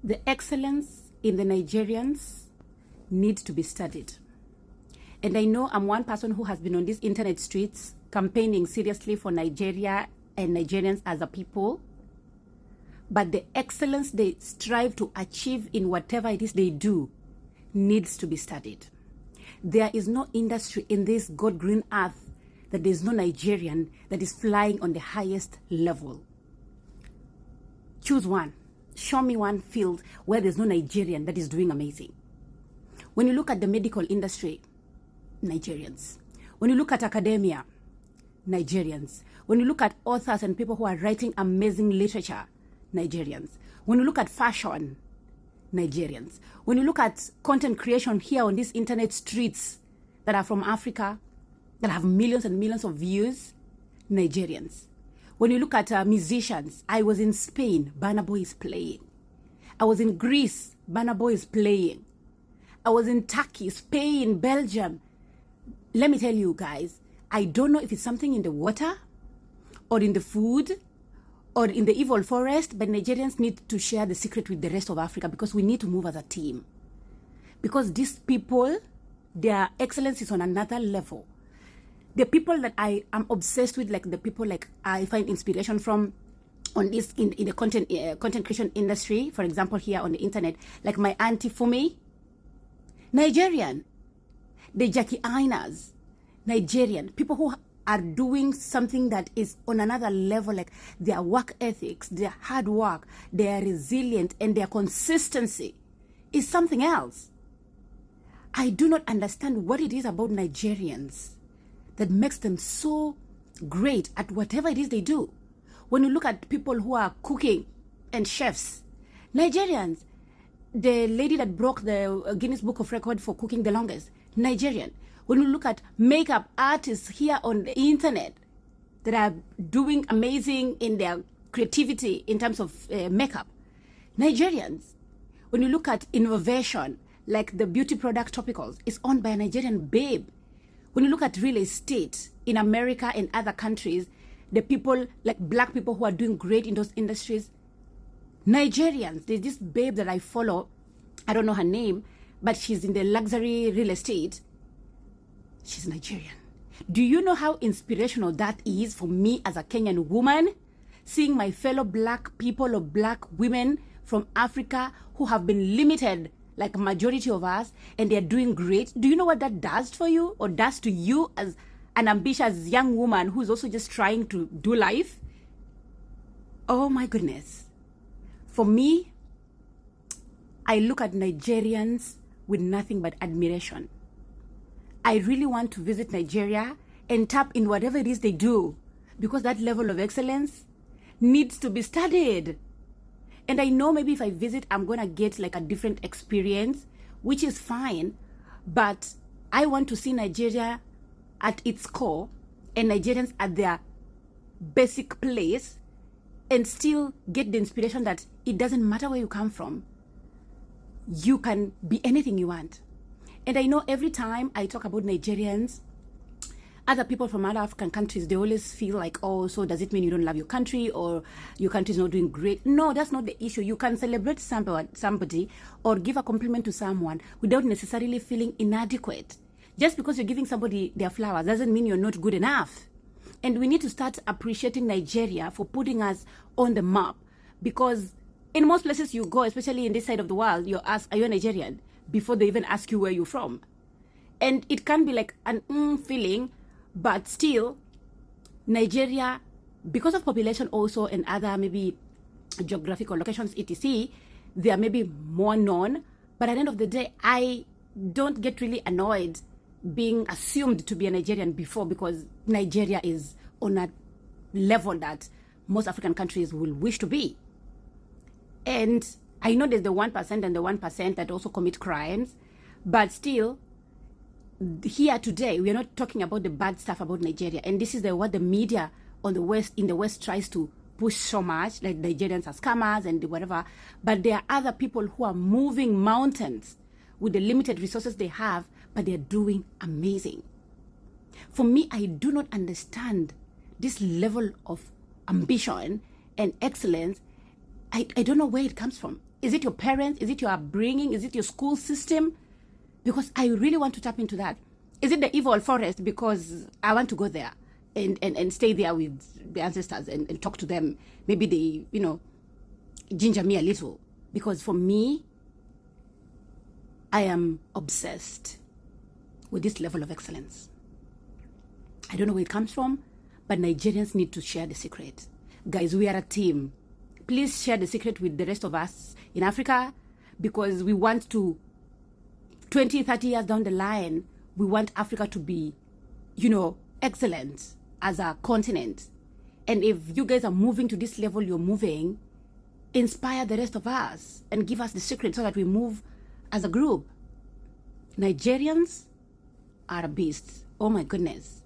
The excellence in the Nigerians needs to be studied. And I know I'm one person who has been on these internet streets campaigning seriously for Nigeria and Nigerians as a people. But the excellence they strive to achieve in whatever it is they do needs to be studied. There is no industry in this God green earth that there is no Nigerian that is flying on the highest level. Choose one. Show me one field where there's no Nigerian that is doing amazing. When you look at the medical industry, Nigerians. When you look at academia, Nigerians. When you look at authors and people who are writing amazing literature, Nigerians. When you look at fashion, Nigerians. When you look at content creation here on these internet streets that are from Africa, that have millions and millions of views, Nigerians. When you look at musicians, I was in Spain, Burna Boy is playing. I was in Greece, Burna Boy is playing. I was in Turkey, Spain, Belgium. Let me tell you guys, I don't know if it's something in the water or in the food or in the evil forest, but Nigerians need to share the secret with the rest of Africa because we need to move as a team. Because these people, their excellence is on another level. The people that I am obsessed with, like the people like I find inspiration from on this in the content creation industry, for example, here on the internet, like my auntie Fumi, Nigerian. The Jackie Ainas, Nigerian. People who are doing something that is on another level, like their work ethics, their hard work, their resilience, and their consistency is something else. I do not understand what it is about Nigerians that makes them so great at whatever it is they do. When you look at people who are cooking and chefs, Nigerians, the lady that broke the Guinness Book of Record for cooking the longest, Nigerian. When you look at makeup artists here on the internet that are doing amazing in their creativity in terms of makeup, Nigerians. When you look at innovation, like the beauty product topicals, it's owned by a Nigerian babe. When you look at real estate in America and other countries, the people, like black people who are doing great in those industries, Nigerians. There's this babe that I follow, I don't know her name, but she's in the luxury real estate. She's Nigerian. Do you know how inspirational that is for me as a Kenyan woman? Seeing my fellow black people or black women from Africa who have been limited, like a majority of us, and they're doing great. Do you know what that does for you or does to you as an ambitious young woman who's also just trying to do life? Oh my goodness. For me, I look at Nigerians with nothing but admiration. I really want to visit Nigeria and tap in whatever it is they do, because that level of excellence needs to be studied. And I know maybe if I visit, I'm going to get like a different experience, which is fine. But I want to see Nigeria at its core and Nigerians at their basic place and still get the inspiration that it doesn't matter where you come from. You can be anything you want. And I know every time I talk about Nigerians, other people from other African countries, they always feel like, oh, so does it mean you don't love your country or your country is not doing great? No, that's not the issue. You can celebrate somebody or give a compliment to someone without necessarily feeling inadequate. Just because you're giving somebody their flowers doesn't mean you're not good enough. And we need to start appreciating Nigeria for putting us on the map, because in most places you go, especially in this side of the world, you're asked, are you a Nigerian? Before they even ask you where you're from. And it can be like an feeling, but still, Nigeria, because of population also and other maybe geographical locations, etc., they are maybe more known. But at the end of the day, I don't get really annoyed being assumed to be a Nigerian before, because Nigeria is on a level that most African countries will wish to be. And I know there's the 1% and the 1% that also commit crimes, but still, here today, we are not talking about the bad stuff about Nigeria. And this is what the media on the West, in the West, tries to push so much, like Nigerians are scammers and whatever. But there are other people who are moving mountains with the limited resources they have, but they're doing amazing. For me, I do not understand this level of ambition and excellence. I don't know where it comes from. Is it your parents? Is it your upbringing? Is it your school system? Because I really want to tap into that. Is it the evil forest because I want to go there and stay there with the ancestors and talk to them? Maybe they, ginger me a little. Because for me, I am obsessed with this level of excellence. I don't know where it comes from, but Nigerians need to share the secret. Guys, we are a team. Please share the secret with the rest of us in Africa, because we want to, 20, 30 years down the line, we want Africa to be, excellent as a continent. And if you guys are moving to this level you're moving, inspire the rest of us and give us the secret so that we move as a group. Nigerians are a beast. Oh my goodness.